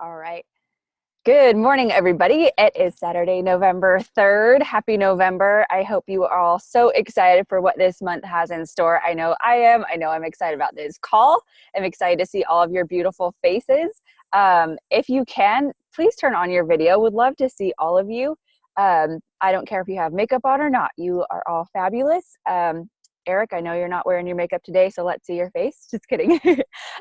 All right. Good morning, everybody. It is Saturday, November 3rd. Happy November. I hope you are all so excited for what this month has in store. I know I am. I know I'm excited about this call. I'm excited to see all of your beautiful faces. If you can, please turn on your video. Would love to see all of you. I don't care if you have makeup on or not. You are all fabulous. Eric, I know you're not wearing your makeup today, so let's see your face. Just kidding.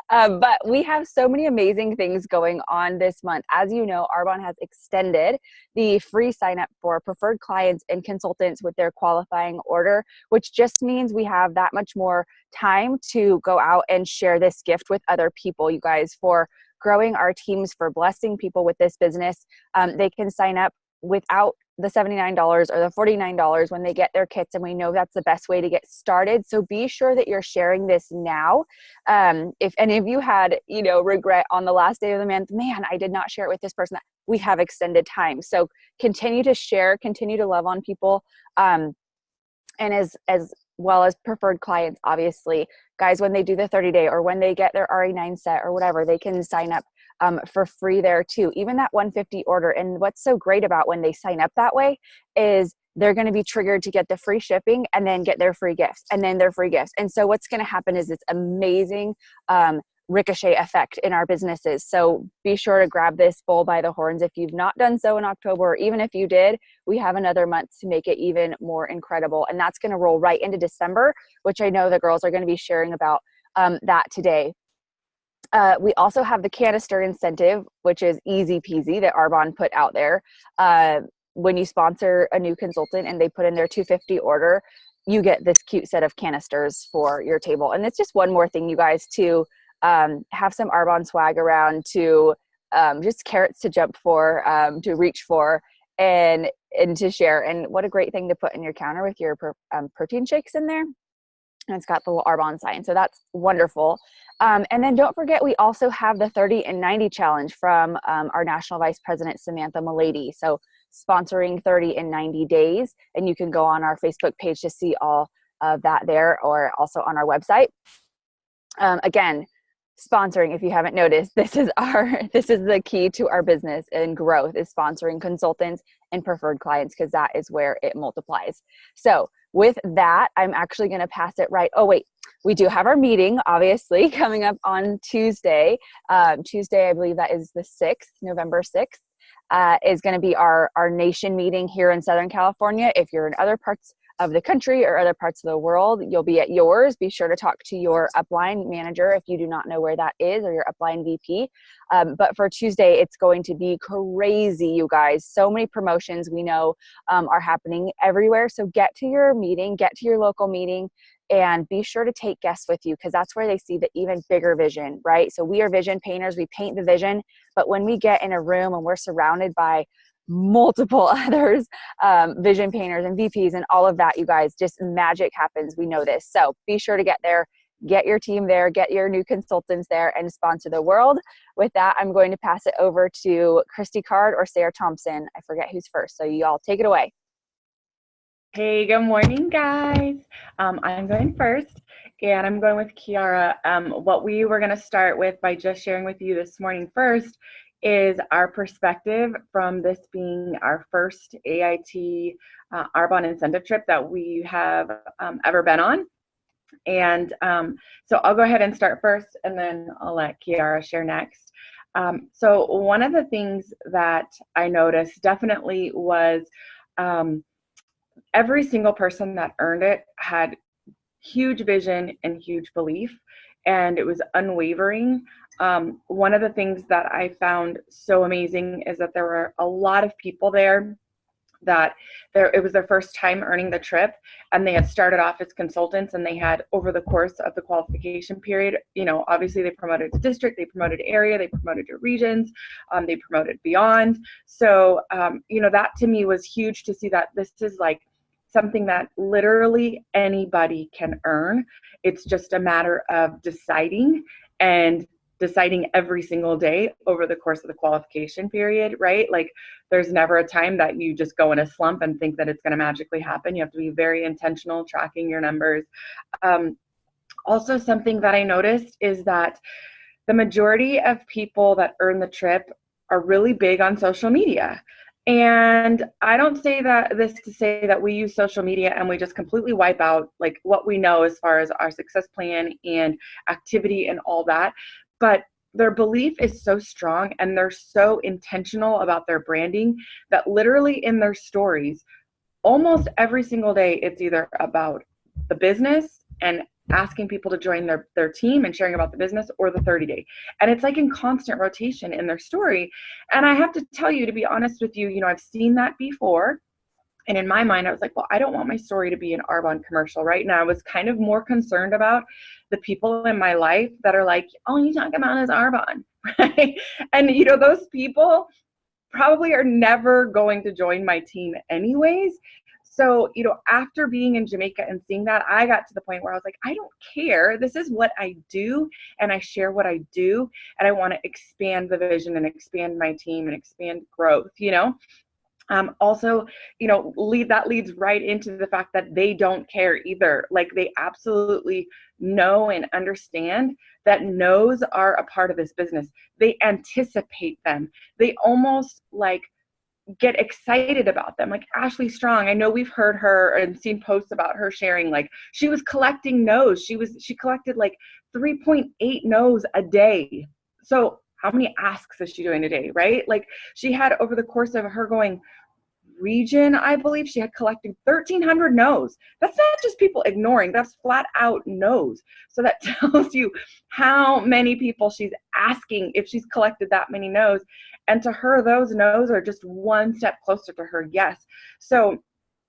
But we have so many amazing things going on this month. As you know, Arbonne has extended the free sign up for preferred clients and consultants with their qualifying order, which just means we have that much more time to go out and share this gift with other people, you guys, for growing our teams, for blessing people with this business. They can sign up without the $79 or the $49 when they get their kits, and we know that's the best way to get started. So be sure that you're sharing this now. If any of you had, regret on the last day of the month, man, I did not share it with this person, we have extended time. So continue to share, continue to love on people, and as well as preferred clients, obviously. Guys, when they do the 30-day or when they get their RE9 set or whatever, they can sign up for free there too, even that 150 order. And what's so great about when they sign up that way is they're going to be triggered to get the free shipping and then get their free gifts and then their free gifts. And so what's going to happen is this amazing ricochet effect in our businesses. So be sure to grab this bull by the horns if you've not done so in October, or even if you did, we have another month to make it even more incredible. And that's going to roll right into December, which I know the girls are going to be sharing about that today. We also have the canister incentive, which is easy peasy, that Arbonne put out there. When you sponsor a new consultant and they put in their 250 order, you get this cute set of canisters for your table. And it's just one more thing, you guys, to have some Arbonne swag around, to just carrots to jump for, to reach for, and to share. And what a great thing to put in your counter with your protein shakes in there. And it's got the little Arbonne sign. So that's wonderful. And then don't forget, we also have the 30 and 90 challenge from our National Vice President, Samantha Milady. So sponsoring 30 and 90 days. And you can go on our Facebook page to see all of that there, or also on our website. Again, sponsoring, if you haven't noticed, this is the key to our business and growth, is sponsoring consultants and preferred clients, because that is where it multiplies. So with that, I'm actually going to pass it right. Oh, wait, we do have our meeting, obviously, coming up on Tuesday. Tuesday, I believe that is the 6th, November 6th, is going to be our nation meeting here in Southern California. If you're in other parts of the country or other parts of the world, you'll be at yours. Be sure to talk to your upline manager if you do not know where that is, or your upline VP. But for Tuesday, it's going to be crazy, you guys. So many promotions we know are happening everywhere. So get to your meeting, get to your local meeting, and be sure to take guests with you, because that's where they see the even bigger vision, right? So we are vision painters. We paint the vision. But when we get in a room and we're surrounded by multiple others, vision painters and VPs and all of that, you guys, just magic happens. We know this. So be sure to get there, get your team there, get your new consultants there, and sponsor the world. With that, I'm going to pass it over to Christy Card or Sarah Thompson. I forget who's first. So you all take it away. Hey, good morning, guys. I'm going first, and I'm going with Kiara. What we were going to start with by just sharing with you this morning first is our perspective from this being our first AIT Arbonne incentive trip that we have ever been on. And so I'll go ahead and start first, and then I'll let Kiara share next. So one of the things that I noticed definitely was every single person that earned it had huge vision and huge belief, and it was unwavering. One of the things that I found so amazing is that there were a lot of people there that it was their first time earning the trip, and they had started off as consultants, and they had, over the course of the qualification period, obviously they promoted to district, they promoted area, they promoted to regions, they promoted beyond. So that to me was huge, to see that this is like something that literally anybody can earn. It's just a matter of deciding every single day over the course of the qualification period, right? Like, there's never a time that you just go in a slump and think that it's going to magically happen. You have to be very intentional, tracking your numbers. Also, something that I noticed is that the majority of people that earn the trip are really big on social media. And I don't say that this to say that we use social media and we just completely wipe out like what we know as far as our success plan and activity and all that. But their belief is so strong and they're so intentional about their branding that literally in their stories, almost every single day, it's either about the business and asking people to join their team and sharing about the business, or the 30-day. And it's like in constant rotation in their story. And I have to tell you, to be honest with you, you know, I've seen that before. And in my mind, I was like, well, I don't want my story to be an Arbonne commercial, right? Now I was kind of more concerned about the people in my life that are like, all you talk about is Arbonne, right? And, you know, those people probably are never going to join my team anyways. So, you know, after being in Jamaica and seeing that, I got to the point where I was like, I don't care. This is what I do, and I share what I do, and I want to expand the vision and expand my team and expand growth, you know? Also, you know, that leads right into the fact that they don't care either. Like, they absolutely know and understand that no's are a part of this business. They anticipate them. They almost like get excited about them. Like Ashley Strong, I know we've heard her and seen posts about her sharing, like she was collecting no's. She collected like 3.8 no's a day. So how many asks is she doing a day, right? Like she had, over the course of her going region, I believe she had collected 1,300 no's. That's not just people ignoring, that's flat out no's. So that tells you how many people she's asking if she's collected that many no's. And to her, those no's are just one step closer to her yes. So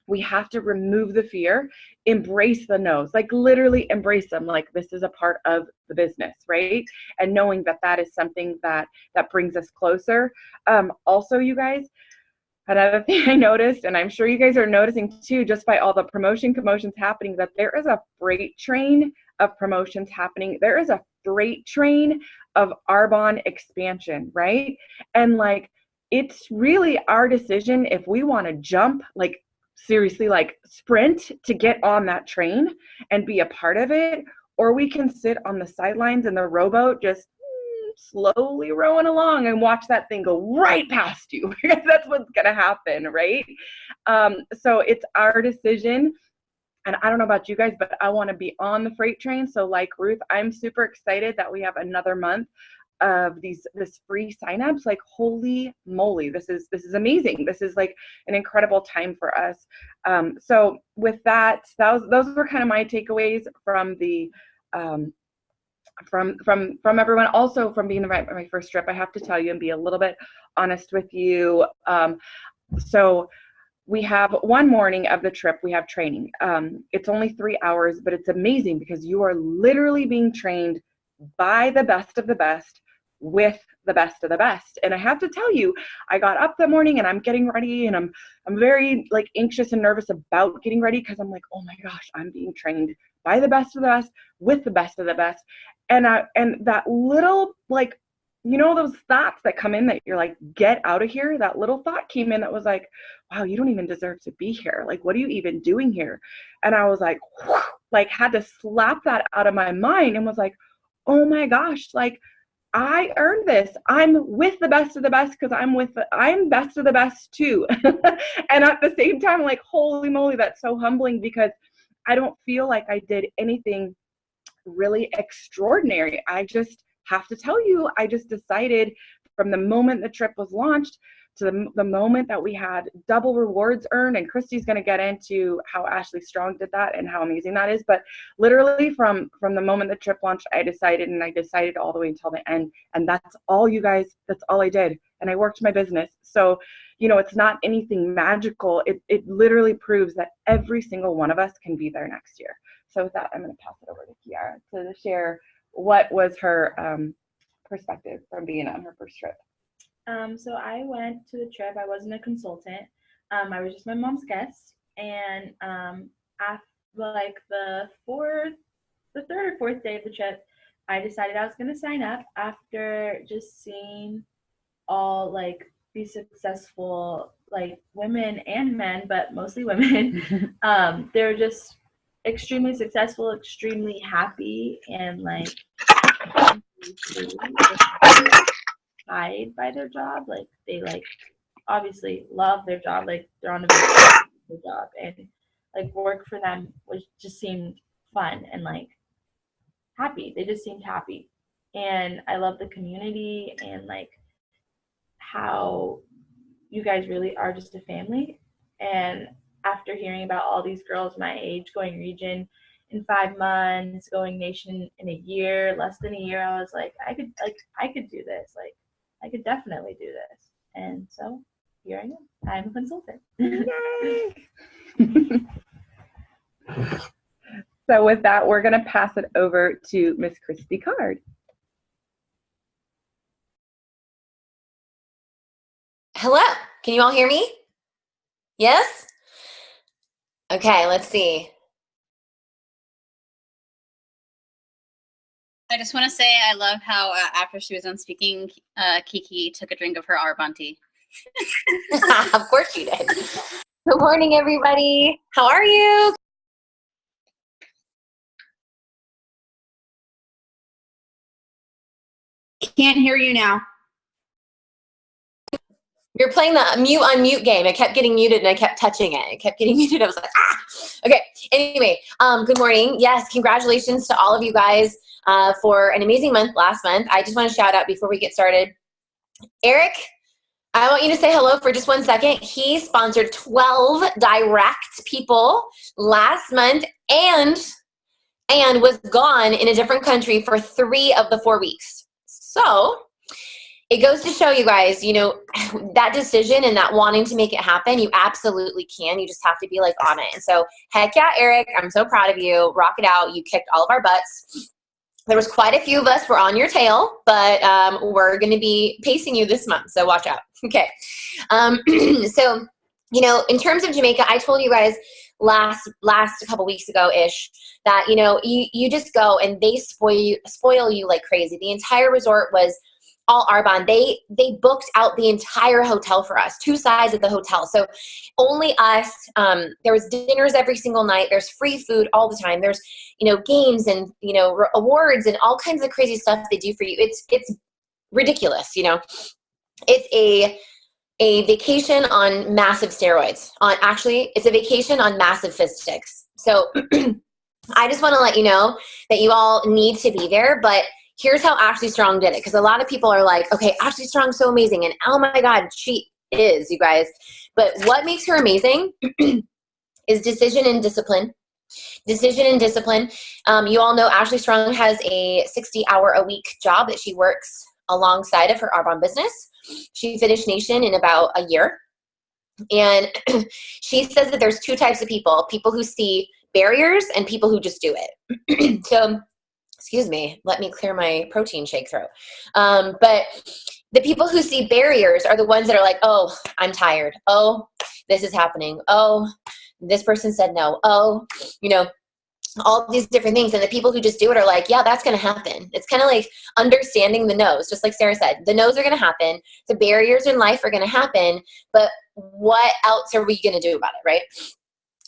we have to remove the fear, embrace the no's, like literally embrace them. Like, this is a part of the business, right? And knowing that that is something that brings us closer. Also, you guys, another thing I noticed, and I'm sure you guys are noticing too, just by all the commotions happening, that there is a freight train of promotions happening. There is a freight train of Arbonne expansion, right? And like, it's really our decision if we want to jump, like seriously, like sprint to get on that train and be a part of it, or we can sit on the sidelines in the rowboat just slowly rowing along and watch that thing go right past you, because that's what's going to happen, right? So it's our decision. And I don't know about you guys, but I want to be on the freight train. So like Ruth, I'm super excited that we have another month of this free signups. Like, holy moly, this is amazing. This is like an incredible time for us. So with that, those were kind of my takeaways from the from everyone. Also from being my first trip, I have to tell you and be a little bit honest with you. So we have one morning of the trip, we have training. It's only 3 hours, but it's amazing because you are literally being trained by the best of the best with the best of the best. And I have to tell you, I got up that morning and I'm getting ready, and I'm very like anxious and nervous about getting ready, because I'm like, oh my gosh, I'm being trained by the best of the best with the best of the best. And that little, like, you know, those thoughts that come in that you're like, get out of here. That little thought came in that was like, wow, you don't even deserve to be here. Like, what are you even doing here? And I was like, whew, like had to slap that out of my mind and was like, oh my gosh, like I earned this. I'm with the best of the best because I'm best of the best too. And at the same time, like, holy moly, that's so humbling, because I don't feel like I did anything really extraordinary. I just have to tell you, I just decided from the moment the trip was launched to the moment that we had double rewards earned, and Christy's going to get into how Ashley Strong did that and how amazing that is. But literally from the moment the trip launched, I decided all the way until the end. And that's all, you guys, that's all I did. And I worked my business. So, you know, it's not anything magical. It literally proves that every single one of us can be there next year. So with that, I'm going to pass it over to Kiara to share what was her perspective from being on her first trip. So I went to the trip. I wasn't a consultant. I was just my mom's guest. And after like the third or fourth day of the trip, I decided I was going to sign up after just seeing all like these successful like women and men, but mostly women. They were just extremely successful, extremely happy, and like abide by their job. Like they like obviously love their job. Like they're on a vacation for their job, and like work for them was just seemed fun and like happy. They just seemed happy. And I love the community and like how you guys really are just a family. And after hearing about all these girls my age going region in 5 months, going nation in a year, less than a year, I was like, I could do this. Like I could definitely do this. And so here I am. I'm a consultant. Yay! So with that, we're going to pass it over to Miss Christy Card. Hello, can you all hear me? Yes? Okay, let's see. I just want to say I love how after she was done speaking, Kiki took a drink of her Arbonne tea. Of course you did. Good morning, everybody. How are you? Can't hear you now. You're playing the mute unmute game. It kept getting muted and I kept touching it. It kept getting muted. I was like, ah. Okay. Anyway, good morning. Yes, congratulations to all of you guys for an amazing month last month. I just want to shout out before we get started. Eric, I want you to say hello for just 1 second. He sponsored 12 direct people last month and was gone in a different country for 3 of the 4 weeks. So it goes to show you guys, you know, that decision and that wanting to make it happen, you absolutely can. You just have to be like on it. And so heck yeah, Eric, I'm so proud of you. Rock it out. You kicked all of our butts. There was quite a few of us were on your tail, but we're going to be pacing you this month. So watch out. Okay. So, you know, in terms of Jamaica, I told you guys last couple weeks ago-ish that, you know, you just go and they spoil you like crazy. The entire resort was all Arbonne. They booked out the entire hotel for us, 2 sides of the hotel. So only us. There was dinners every single night. There's free food all the time. There's, you know, games and, you know, awards and all kinds of crazy stuff they do for you. It's ridiculous. You know, it's a vacation on massive steroids. It's a vacation on massive fizz sticks. So I just want to let you know that you all need to be there, but here's how Ashley Strong did it. Because a lot of people are like, okay, Ashley Strong's so amazing. And oh my God, she is, you guys. But what makes her amazing is decision and discipline. Decision and discipline. You all know Ashley Strong has a 60-hour-a-week job that she works alongside of her Arbonne business. She finished Nation in about a year. And she says that there's 2 types of people who see barriers and people who just do it. So, excuse me, let me clear my protein shake throat. But the people who see barriers are the ones that are like, oh, I'm tired. Oh, this is happening. Oh, this person said no. Oh, you know, all these different things. And the people who just do it are like, yeah, that's going to happen. It's kind of like understanding the no's, just like Sarah said. The no's are going to happen. The barriers in life are going to happen. But what else are we going to do about it, right?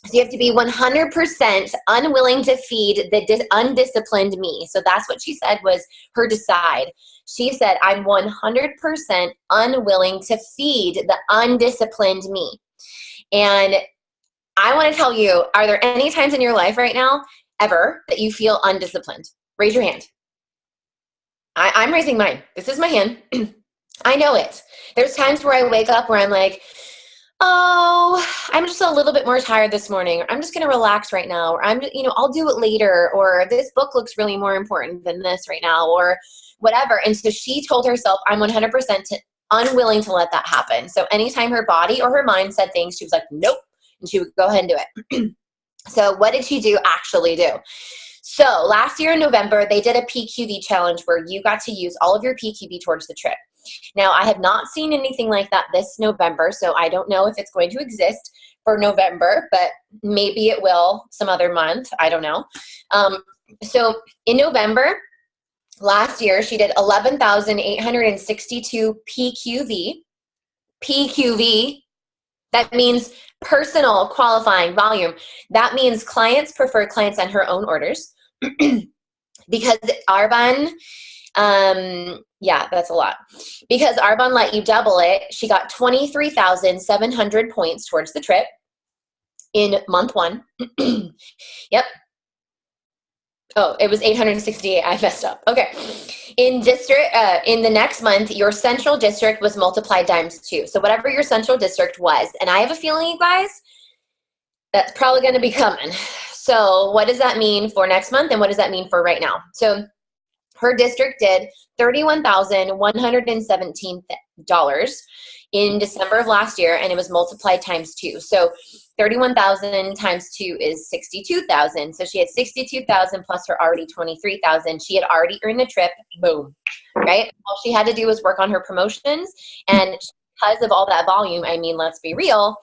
So you have to be 100% unwilling to feed the undisciplined me. So that's what she said was her decide. She said, I'm 100% unwilling to feed the undisciplined me. And I want to tell you, are there any times in your life right now, ever, that you feel undisciplined? Raise your hand. I'm raising mine. This is my hand. I know it. There's times where I wake up where I'm like, oh, I'm just a little bit more tired this morning, or I'm just going to relax right now, or I'll do it later, or this book looks really more important than this right now, or whatever. And so she told herself, I'm 100% unwilling to let that happen. So anytime her body or her mind said things, she was like, nope. And she would go ahead and do it. So what did she actually do? So last year in November, they did a PQV challenge where you got to use all of your PQV towards the trip. Now, I have not seen anything like that this November, so I don't know if it's going to exist for November, but maybe it will some other month. I don't know. So in November, last year, she did 11,862 PQV. PQV, that means personal qualifying volume. That means clients prefer clients on her own orders because Arbonne, Yeah, that's a lot. Because Arbonne let you double it, she got 23,700 points towards the trip in month 1. Yep. Oh, it was 868. I messed up. Okay. In the next month, your central district was multiplied times 2. So whatever your central district was, and I have a feeling, you guys, that's probably going to be coming. So what does that mean for next month, and what does that mean for right now? So her district did $31,117 in December of last year, and it was multiplied times 2. So 31,000 times 2 is 62,000. So she had 62,000 plus her already 23,000. She had already earned the trip. Boom. Right? All she had to do was work on her promotions, and because of all that volume, I mean, let's be real,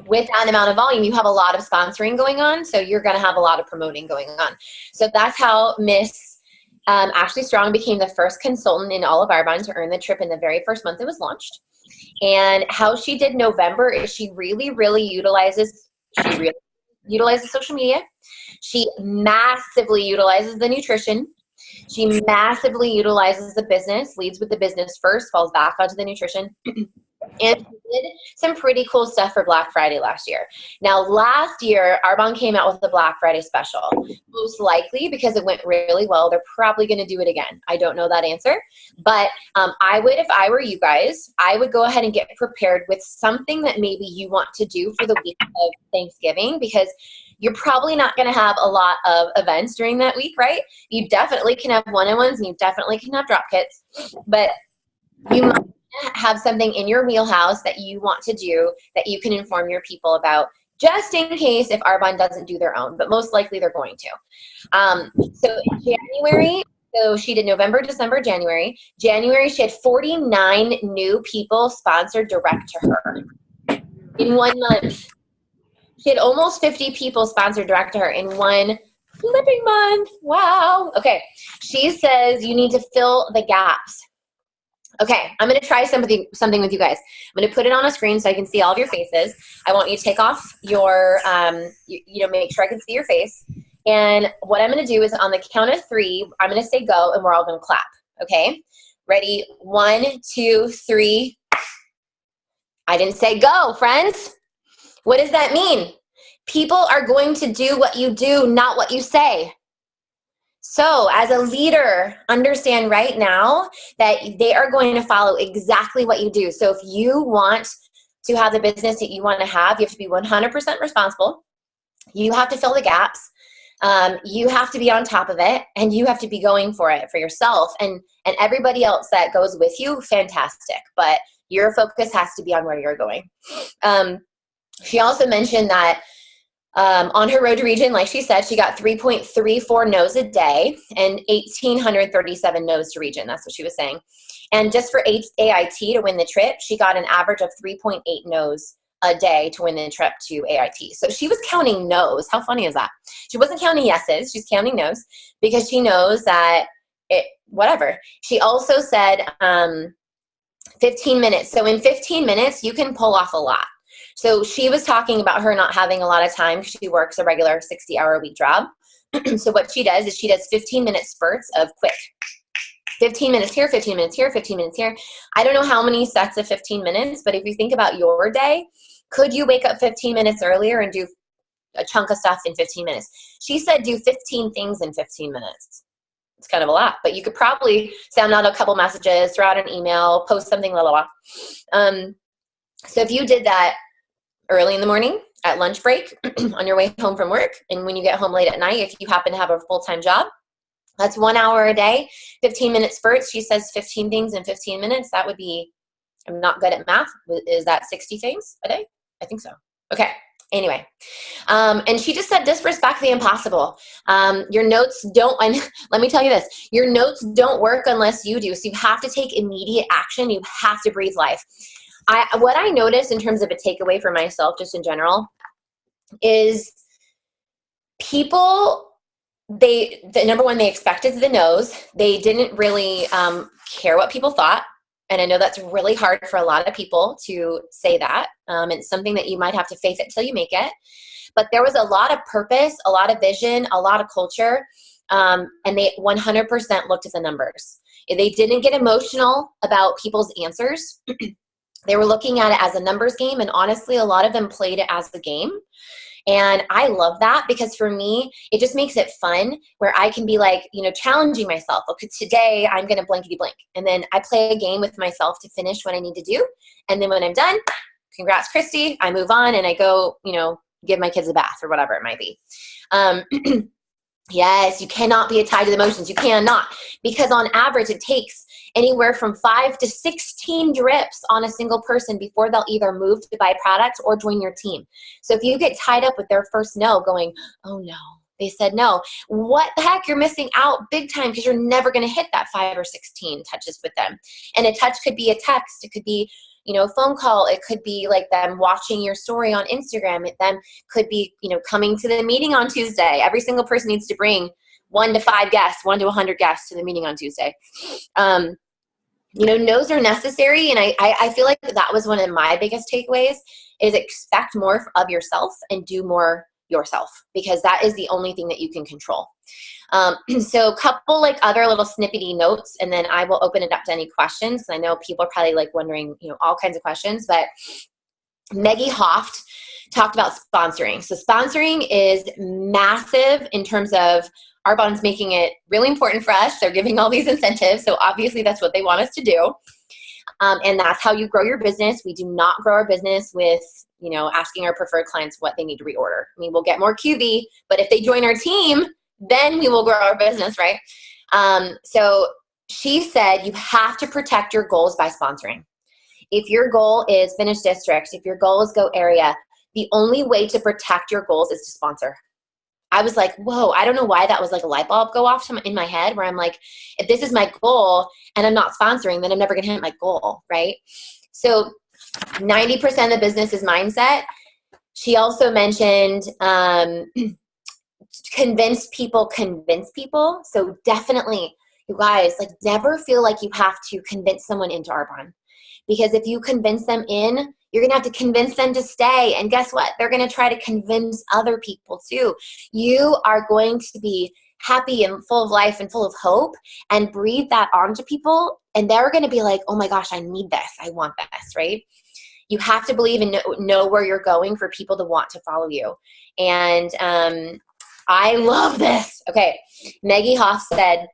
with that amount of volume, you have a lot of sponsoring going on, so you're going to have a lot of promoting going on. So that's how Miss Ashley Strong became the first consultant in all of Arbonne to earn the trip in the very first month it was launched. And how she did November is she really utilizes social media. She massively utilizes the nutrition. She massively utilizes the business, leads with the business first, falls back onto the nutrition. And she did some pretty cool stuff for Black Friday last year. Now, last year, Arbonne came out with the Black Friday special. Most likely because it went really well. They're probably going to do it again. I don't know that answer. But I would, if I were you guys, I would go ahead and get prepared with something that maybe you want to do for the week of Thanksgiving, because you're probably not going to have a lot of events during that week, right? You definitely can have one-on-ones, and you definitely can have drop kits. But you might have something in your wheelhouse that you want to do that you can inform your people about, just in case if Arbonne doesn't do their own, but most likely they're going to. So in January, so she did November, December, January. January, she had 49 new people sponsored direct to her in 1 month. She had almost 50 people sponsored direct to her in one flipping month. Wow. Okay. She says you need to fill the gaps. Okay, I'm going to try something with you guys. I'm going to put it on a screen so I can see all of your faces. I want you to take off your, make sure I can see your face. And what I'm going to do is on the count of 3, I'm going to say go, and we're all going to clap. Okay? Ready? 1, 2, 3. I didn't say go, friends. What does that mean? People are going to do what you do, not what you say. So as a leader, understand right now that they are going to follow exactly what you do. So if you want to have the business that you want to have, you have to be 100% responsible. You have to fill the gaps. You have to be on top of it, and you have to be going for it for yourself and everybody else that goes with you. Fantastic. But your focus has to be on where you're going. She also mentioned that on her road to region, like she said, she got 3.34 no's a day and 1,837 no's to region. That's what she was saying. And just for AIT to win the trip, she got an average of 3.8 no's a day to win the trip to AIT. So she was counting no's. How funny is that? She wasn't counting yeses. She's counting no's because she knows that whatever. She also said 15 minutes. So in 15 minutes, you can pull off a lot. So she was talking about her not having a lot of time because she works a regular 60-hour-a-week job. So what she does is she does 15-minute spurts of quick. 15 minutes here, 15 minutes here, 15 minutes here. I don't know how many sets of 15 minutes, but if you think about your day, could you wake up 15 minutes earlier and do a chunk of stuff in 15 minutes? She said do 15 things in 15 minutes. It's kind of a lot, but you could probably sound out a couple messages, throw out an email, post something, blah, blah, blah. So if you did that early in the morning, at lunch break, on your way home from work, and when you get home late at night, if you happen to have a full-time job, that's 1 hour a day, 15-minute spurts. She says 15 things in 15 minutes. That would be, I'm not good at math. Is that 60 things a day? I think so. Okay. Anyway. And she just said disrespect the impossible. Your notes don't, and let me tell you this, your notes don't work unless you do. So you have to take immediate action. You have to breathe life. What I noticed in terms of a takeaway for myself, just in general, is people, number one, they expected the no's. They didn't really care what people thought. And I know that's really hard for a lot of people to say that. It's something that you might have to face it till you make it. But there was a lot of purpose, a lot of vision, a lot of culture, and they 100% looked at the numbers. They didn't get emotional about people's answers. They were looking at it as a numbers game, and honestly, a lot of them played it as a game. And I love that, because for me, it just makes it fun, where I can be like, challenging myself. Okay, today I'm going to blankety blank. And then I play a game with myself to finish what I need to do. And then when I'm done, congrats, Christy, I move on and I go, give my kids a bath or whatever it might be. Yes, you cannot be tied to the emotions. You cannot, because on average, it takes anywhere from 5 to 16 drips on a single person before they'll either move to buy products or join your team. So if you get tied up with their first no, going, oh no, they said no, what the heck? You're missing out big time, because you're never going to hit that 5 or 16 touches with them. And a touch could be a text. It could be a phone call. It could be like them watching your story on Instagram. It then could be, coming to the meeting on Tuesday. Every single person needs to bring 1 to 5 guests, 1 to 100 guests to the meeting on Tuesday. No's are necessary. And I feel like that was one of my biggest takeaways, is expect more of yourself and do more yourself, because that is the only thing that you can control. So a couple like other little snippety notes, and then I will open it up to any questions, because I know people are probably like wondering, all kinds of questions. But Maggie Hoft talked about sponsoring. So sponsoring is massive in terms of Arbonne's making it really important for us. They're giving all these incentives. So obviously that's what they want us to do. And that's how you grow your business. We do not grow our business with, asking our preferred clients what they need to reorder. I mean, we'll get more QB, but if they join our team, then we will grow our business, right? So she said you have to protect your goals by sponsoring. If your goal is finish district, if your goal is go area, the only way to protect your goals is to sponsor. I was like, whoa, I don't know why that was like a light bulb go off in my head, where I'm like, if this is my goal and I'm not sponsoring, then I'm never going to hit my goal, right? So 90% of the business is mindset. She also mentioned convince people. So definitely, you guys, like, never feel like you have to convince someone into Arbonne, because if you convince them in, you're going to have to convince them to stay. And guess what? They're going to try to convince other people too. You are going to be happy and full of life and full of hope, and breathe that onto people. And they're going to be like, oh my gosh, I need this. I want this, right? You have to believe and know where you're going for people to want to follow you. And I love this. Okay. Maggie Hoff said,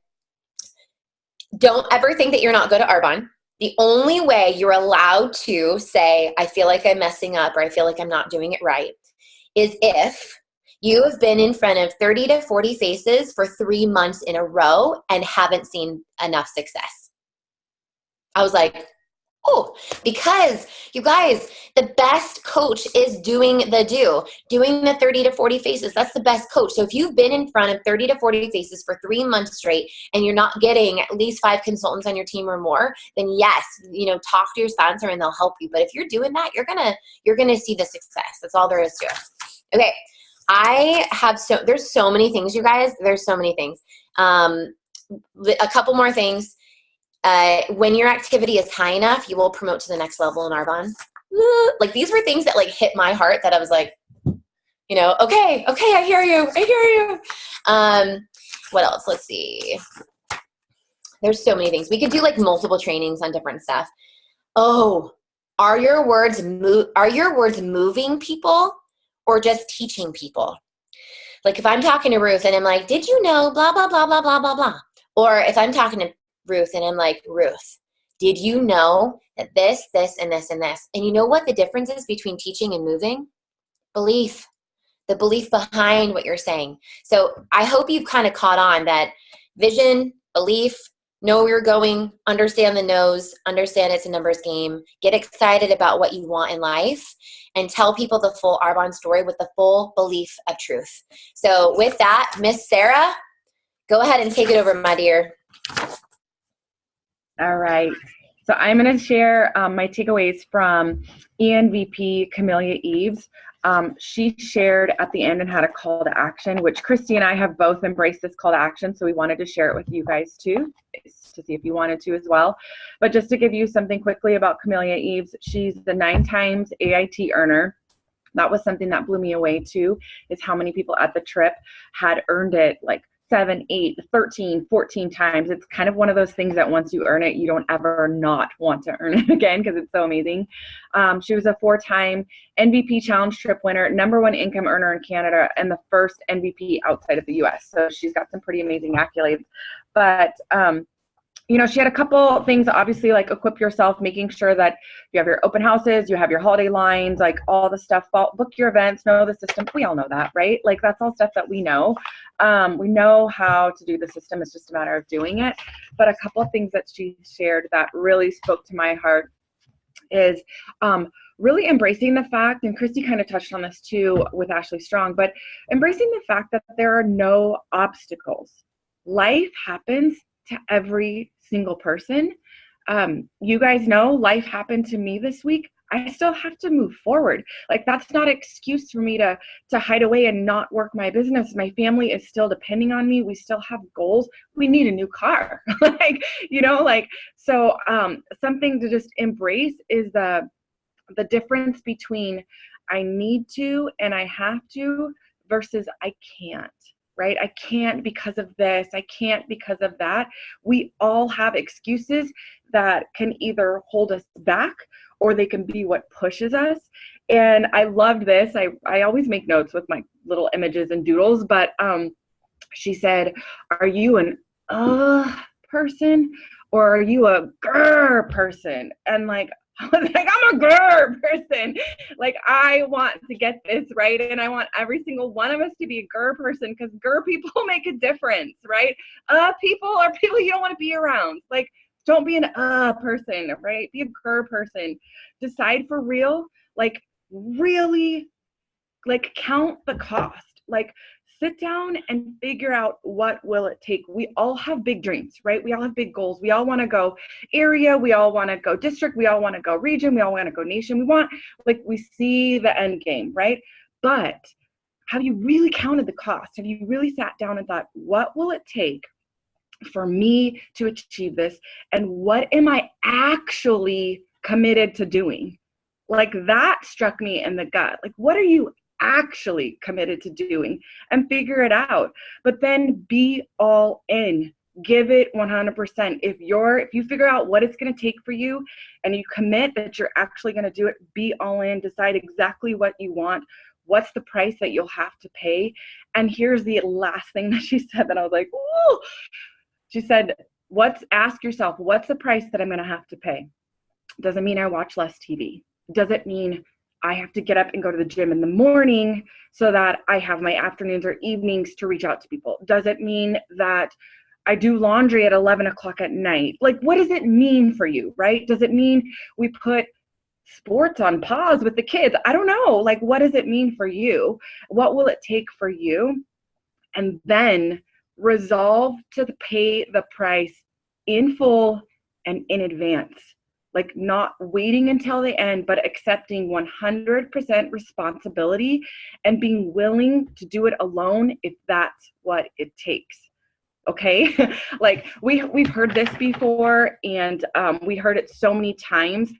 don't ever think that you're not good at Arbonne. The only way you're allowed to say, I feel like I'm messing up, or I feel like I'm not doing it right, is if you have been in front of 30 to 40 faces for 3 months in a row and haven't seen enough success. I was like, oh, because you guys, the best coach is doing the 30 to 40 faces. That's the best coach. So if you've been in front of 30 to 40 faces for 3 months straight and you're not getting at least 5 consultants on your team or more, then yes, talk to your sponsor and they'll help you. But if you're doing that, you're gonna see the success. That's all there is to it. Okay. There's so many things, you guys. There's so many things. A couple more things. When your activity is high enough, you will promote to the next level in Arbonne. Like, these were things that like hit my heart, that I was like, okay, I hear you. What else? Let's see. There's so many things. We could do like multiple trainings on different stuff. Oh, are your words moving people or just teaching people? Like, if I'm talking to Ruth and I'm like, did you know blah, blah, blah, blah, blah, blah, blah. Or if I'm talking to Ruth and I'm like, Ruth, did you know that this, and this, and this? And you know what the difference is between teaching and moving? Belief. The belief behind what you're saying. So I hope you've kind of caught on that vision, belief, know where you're going, understand the no's, understand it's a numbers game, get excited about what you want in life, and tell people the full Arbonne story with the full belief of truth. So with that, Miss Sarah, go ahead and take it over, my dear. All right. So I'm going to share my takeaways from ERVP Camellia Eves. She shared at the end and had a call to action, which Christy and I have both embraced this call to action. So we wanted to share it with you guys too, to see if you wanted to as well. But just to give you something quickly about Camellia Eves, she's the 9 times AIT earner. That was something that blew me away too, is how many people at the trip had earned it like 7, 8, 13, 14 times. It's kind of one of those things that once you earn it, you don't ever not want to earn it again because it's so amazing. She was a 4-time NVP Challenge Trip winner, #1 income earner in Canada, and the first NVP outside of the US. So she's got some pretty amazing accolades. But you know, she had a couple things, obviously, like equip yourself, making sure that you have your open houses, you have your holiday lines, like all the stuff, book your events, know the system. We all know that, right? Like that's all stuff that we know. We know how to do the system. It's just a matter of doing it. But a couple of things that she shared that really spoke to my heart is really embracing the fact, and Christy kind of touched on this too with Ashley Strong, but embracing the fact that there are no obstacles. Life happens to every single person. You guys know life happened to me this week. I still have to move forward. Like that's not an excuse for me to hide away and not work my business. My family is still depending on me. We still have goals. We need a new car. Like, you know, like, so something to just embrace is the difference between I need to and I have to versus I can't. Right? I can't because of this. I can't because of that. We all have excuses that can either hold us back or they can be what pushes us. And I loved this. I always make notes with my little images and doodles, but she said, are you an person or are you a grr person? And like, I was like, I'm a grr person. Like, I want to get this, right? And I want every single one of us to be a grr person because grr people make a difference, right? People are people you don't want to be around. Like, don't be an person, right? Be a grr person. Decide for real, like, really, like, count the cost. Like, sit down and figure out what will it take. We all have big dreams, right? We all have big goals. We all want to go area. We all want to go district. We all want to go region. We all want to go nation. We want, like, we see the end game, right? But have you really counted the cost? Have you really sat down and thought, what will it take for me to achieve this? And what am I actually committed to doing? Like, that struck me in the gut. Like, what are you actually committed to doing? And figure it out. But then be all in. Give it 100%. If you figure out what it's going to take for you and you commit that you're actually going to do it, be all in. Decide exactly what you want. What's the price that you'll have to pay? And here's the last thing that she said that I was like, ooh. She said, ask yourself, what's the price that I'm going to have to pay? Doesn't mean I watch less TV. Doesn't mean I have to get up and go to the gym in the morning so that I have my afternoons or evenings to reach out to people. Does it mean that I do laundry at 11 o'clock at night? Like, what does it mean for you, right? Does it mean we put sports on pause with the kids? I don't know. Like, what does it mean for you? What will it take for you? And then resolve to pay the price in full and in advance. Like, not waiting until the end, but accepting 100% responsibility and being willing to do it alone if that's what it takes. Okay? Like, we've heard this before, and we heard it so many times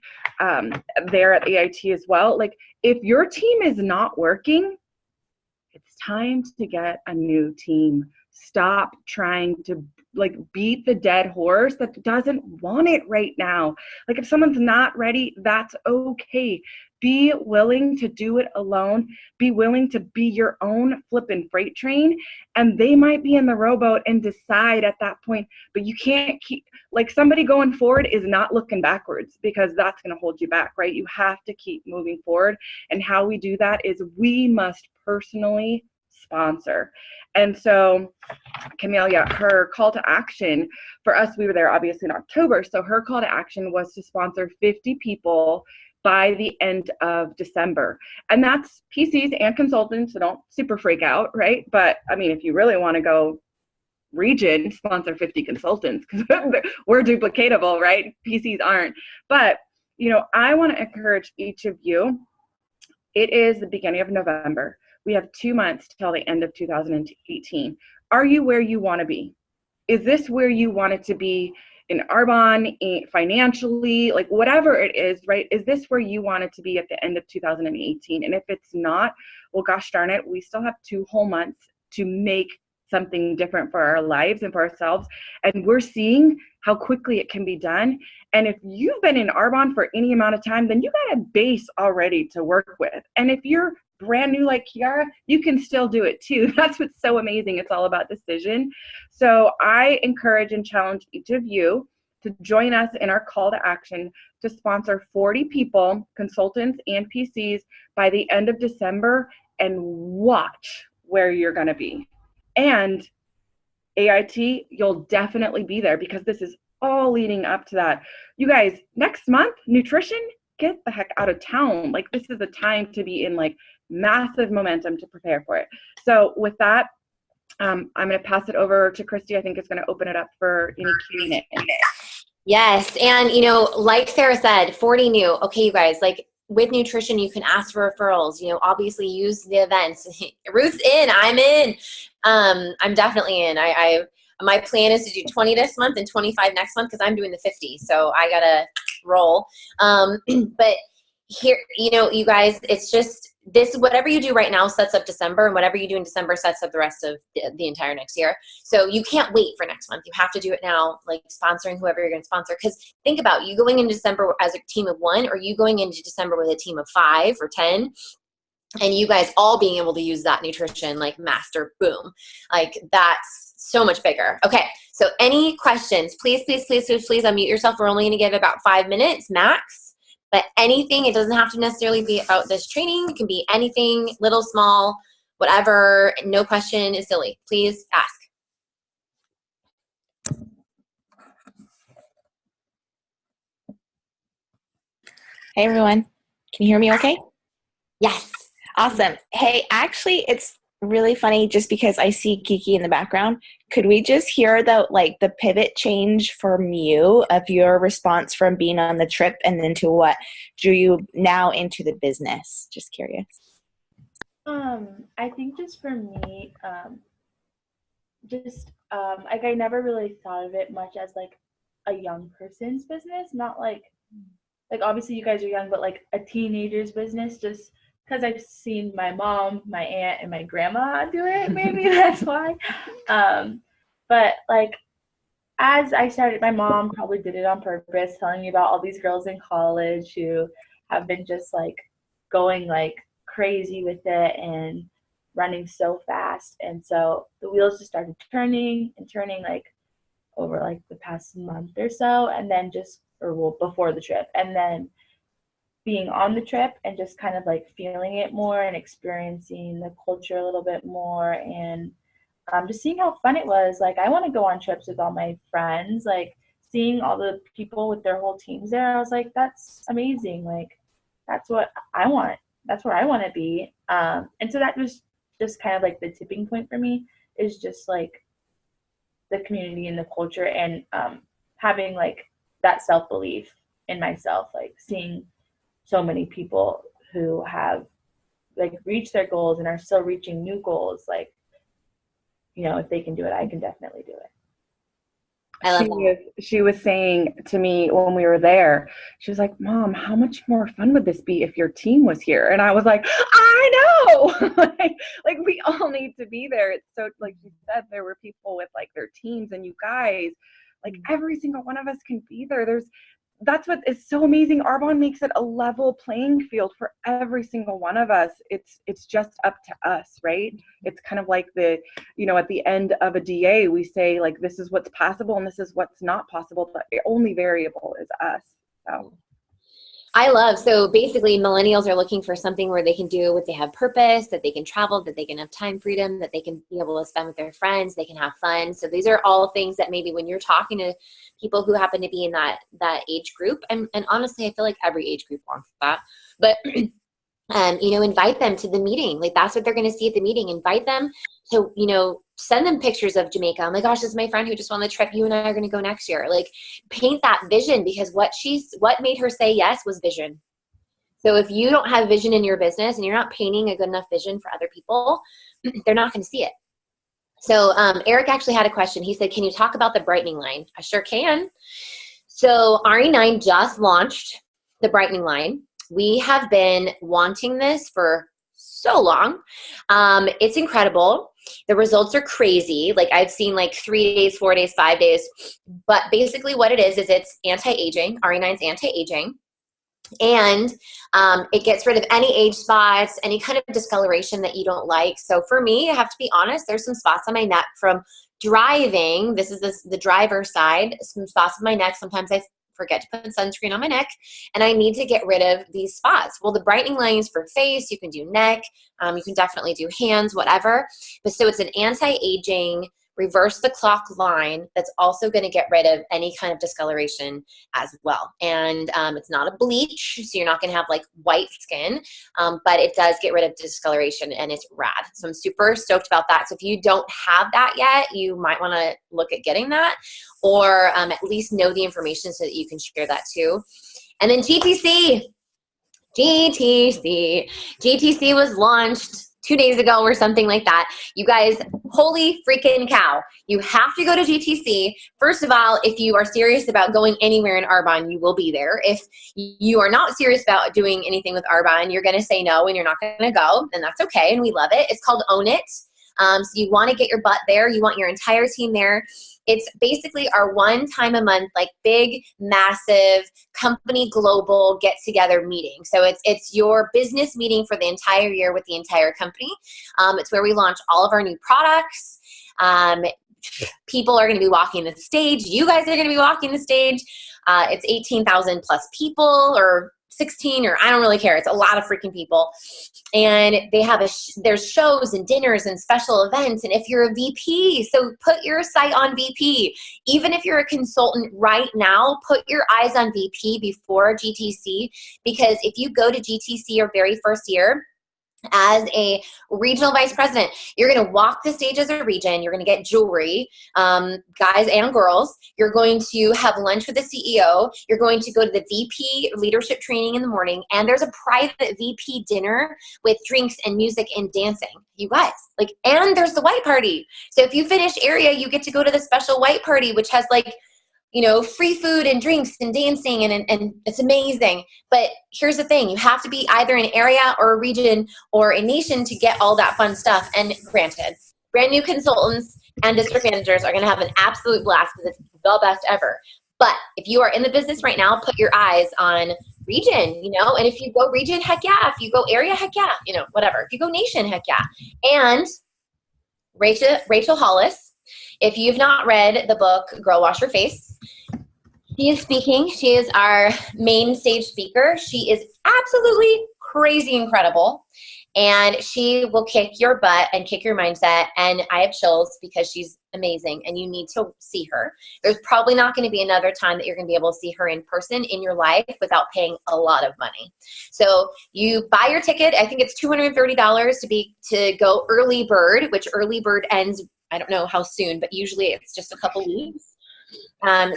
there at AIT as well. Like, if your team is not working, it's time to get a new team. Stop trying to like beat the dead horse that doesn't want it right now. Like, if someone's not ready, that's okay. Be willing to do it alone. Be willing to be your own flipping freight train. And they might be in the rowboat and decide at that point, but you can't keep, like, somebody going forward is not looking backwards because that's going to hold you back, right? You have to keep moving forward. And how we do that is we must personally sponsor. And so Camelia, her call to action for us, we were there obviously in October. So her call to action was to sponsor 50 people by the end of December. And that's PCs and consultants, so don't super freak out, right? But I mean, if you really want to go region, sponsor 50 consultants because we're duplicatable, right? PCs aren't. But, you know, I want to encourage each of you. It is the beginning of November. We have 2 months till the end of 2018. Are you where you want to be? Is this where you want it to be in Arbonne, financially, like whatever it is, right? Is this where you want it to be at the end of 2018? And if it's not, well, gosh darn it, we still have 2 whole months to make something different for our lives and for ourselves. And we're seeing how quickly it can be done. And if you've been in Arbonne for any amount of time, then you got a base already to work with. And if you're brand new like Kiara, you can still do it too. That's what's so amazing. It's all about decision. So I encourage and challenge each of you to join us in our call to action to sponsor 40 people, consultants and PCs by the end of December, and watch where you're going to be. And AIT, you'll definitely be there because this is all leading up to that. You guys, next month, nutrition, get the heck out of town. Like, this is the time to be in like massive momentum to prepare for it. So with that, I'm going to pass it over to Christy. I think it's going to open it up for any Q&A. Yes. And, you know, like Sarah said, 40 new. Okay, you guys, like with nutrition, you can ask for referrals, you know, obviously use the events. Ruth's in, I'm in. I'm definitely in. My plan is to do 20 this month and 25 next month because I'm doing the 50. So I got to roll. But here, you know, you guys, it's just this, whatever you do right now sets up December, and whatever you do in December sets up the rest of the entire next year. So you can't wait for next month. You have to do it now, like sponsoring whoever you're going to sponsor. Because think about you going into December as a team of 1, or you going into December with a team of 5 or 10, and you guys all being able to use that nutrition like master, boom. Like that's so much bigger. Okay, so any questions, please unmute yourself. We're only going to give about 5 minutes max. But anything, it doesn't have to necessarily be about this training. It can be anything, little, small, whatever. No question is silly. Please ask. Hey, everyone. Can you hear me okay? Yes. Awesome. Hey, actually, it's really funny just because I see Kiki in the background. Could we just hear the pivot change from you of your response from being on the trip and then to what drew you now into the business? Just curious. I think just for me, like I never really thought of it much as like a young person's business, not like obviously you guys are young, but like a teenager's business, just because I've seen my mom, my aunt, and my grandma do it. Maybe that's why. But like as I started, my mom probably did it on purpose, telling me about all these girls in college who have been just like going like crazy with it and running so fast. And so the wheels just started turning like over like the past month or so, and then before the trip, and then being on the trip and just kind of like feeling it more and experiencing the culture a little bit more, and just seeing how fun it was. Like I want to go on trips with all my friends, like seeing all the people with their whole teams there. I was like, that's amazing. Like that's what I want. That's where I want to be. And so that was just kind of like the tipping point for me, is just like the community and the culture, and having like that self-belief in myself, like seeing so many people who have like reached their goals and are still reaching new goals. Like, you know, if they can do it, I can definitely do it. I love that. She was saying to me when we were there, she was like, Mom, how much more fun would this be if your team was here? And I was like, I know. like we all need to be there. It's so, like you said, there were people with like their teams, and you guys, like every single one of us can be there. That's what is so amazing. Arbonne makes it a level playing field for every single one of us. It's just up to us, right? It's kind of like at the end of a DA, we say like, this is what's possible and this is what's not possible, but the only variable is us. So basically millennials are looking for something where they can do what they have purpose, that they can travel, that they can have time freedom, that they can be able to spend with their friends, they can have fun. So these are all things that maybe when you're talking to people who happen to be in that age group, and honestly, I feel like every age group wants that, but invite them to the meeting. Like that's what they're going to see at the meeting. Invite them to, send them pictures of Jamaica. Oh my gosh, this is my friend who just won the trip. You and I are going to go next year. Like paint that vision, because what made her say yes was vision. So if you don't have vision in your business and you're not painting a good enough vision for other people, they're not going to see it. So Eric actually had a question. He said, can you talk about the brightening line? I sure can. So RE9 just launched the brightening line. We have been wanting this for so long. It's incredible. The results are crazy. Like I've seen like 3 days, 4 days, 5 days. But basically what it is it's anti-aging. RE9 is anti-aging. And it gets rid of any age spots, any kind of discoloration that you don't like. So for me, I have to be honest, there's some spots on my neck from driving. This is the driver side, some spots on my neck. Sometimes I forget to put sunscreen on my neck and I need to get rid of these spots. Well, the brightening lines for face, you can do neck, you can definitely do hands, whatever. But so it's an anti-aging, reverse the clock line that's also going to get rid of any kind of discoloration as well. And it's not a bleach, so you're not going to have like white skin, but it does get rid of discoloration and it's rad. So I'm super stoked about that. So if you don't have that yet, you might want to look at getting that, or at least know the information so that you can share that too. And then GTC was launched 2 days ago or something like that. You guys, holy freaking cow. You have to go to GTC. First of all, if you are serious about going anywhere in Arbonne, you will be there. If you are not serious about doing anything with Arbonne, you're going to say no and you're not going to go, and that's okay, and we love it. It's called Own It. So you want to get your butt there. You want your entire team there. It's basically our one time a month, like big, massive company global get together meeting. So it's your business meeting for the entire year with the entire company. It's where we launch all of our new products. People are going to be walking the stage. You guys are going to be walking the stage. It's 18,000 plus people, or 16, or I don't really care. It's a lot of freaking people. And they have there's shows and dinners and special events. And if you're a VP, so put your sight on VP. Even if you're a consultant right now, put your eyes on VP before GTC, because if you go to GTC your very first year, as a regional vice president, you're going to walk the stage as a region. You're going to get jewelry, guys and girls. You're going to have lunch with the CEO. You're going to go to the VP leadership training in the morning. And there's a private VP dinner with drinks and music and dancing. You guys, like, and there's the white party. So if you finish area, you get to go to the special white party, which has like, you know, free food and drinks and dancing, and it's amazing. But here's the thing, you have to be either an area or a region or a nation to get all that fun stuff. And granted, brand new consultants and district managers are going to have an absolute blast because it's the best ever. But if you are in the business right now, put your eyes on region, you know, and if you go region, heck yeah. If you go area, heck yeah, you know, whatever. If you go nation, heck yeah. And Rachel Hollis, if you've not read the book, Girl Wash Your Face, she is speaking. She is our main stage speaker. She is absolutely crazy incredible. And she will kick your butt and kick your mindset. And I have chills because she's amazing and you need to see her. There's probably not going to be another time that you're going to be able to see her in person in your life without paying a lot of money. So you buy your ticket. I think it's $230 to go early bird, which early bird ends, I don't know how soon, but usually it's just a couple weeks.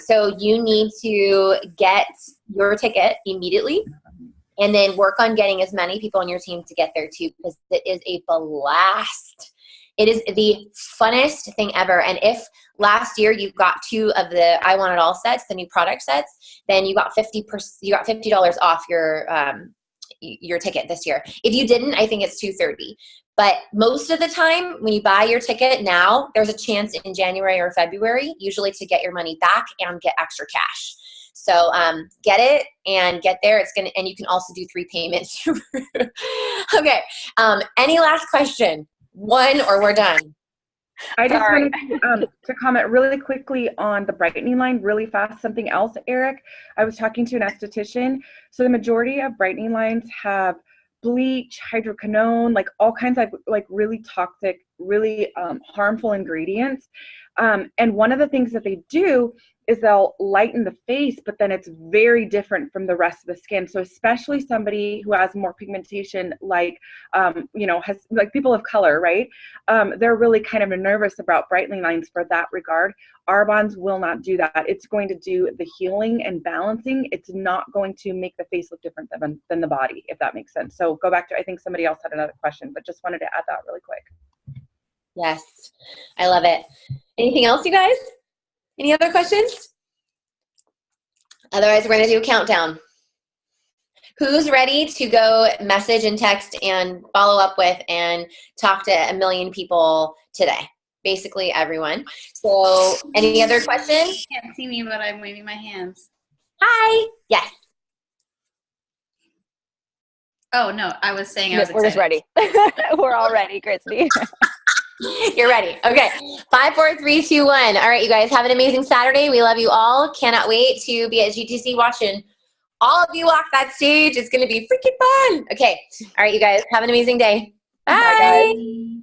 So you need to get your ticket immediately and then work on getting as many people on your team to get there too, because it is a blast. It is the funnest thing ever. And if last year you got 2 of the I Want It All sets, the new product sets, then you got $50 off your ticket this year. If you didn't, I think it's $230. But most of the time, when you buy your ticket now, there's a chance in January or February, usually to get your money back and get extra cash. So get it and get there. And you can also do 3 payments. Okay. Any last question? One, or we're done. I just wanted to comment really quickly on the brightening line really fast. Something else, Eric. I was talking to an esthetician. So the majority of brightening lines have bleach, hydroquinone, like all kinds of like really toxic, really harmful ingredients. And one of the things that they do is they'll lighten the face, but then it's very different from the rest of the skin. So especially somebody who has more pigmentation, like, you know, has like people of color, right? They're really kind of nervous about brightening lines for that regard. Arbonne's will not do that. It's going to do the healing and balancing. It's not going to make the face look different than the body, if that makes sense. So go back to, I think somebody else had another question, but just wanted to add that really quick. Yes, I love it. Anything else, you guys? Any other questions? Otherwise, we're going to do a countdown. Who's ready to go message and text and follow up with and talk to a million people today? Basically everyone. So any other questions? You can't see me, but I'm waving my hands. Hi. Yes. Oh, no, I was saying I Yes, was we're just excited. ready. We're all ready, Christy. You're ready. Okay. 5, 4, 3, 2, 1. All right, you guys have an amazing Saturday. We love you all. Cannot wait to be at GTC watching all of you walk that stage. It's going to be freaking fun. Okay. All right, you guys have an amazing day. Bye. Bye, guys.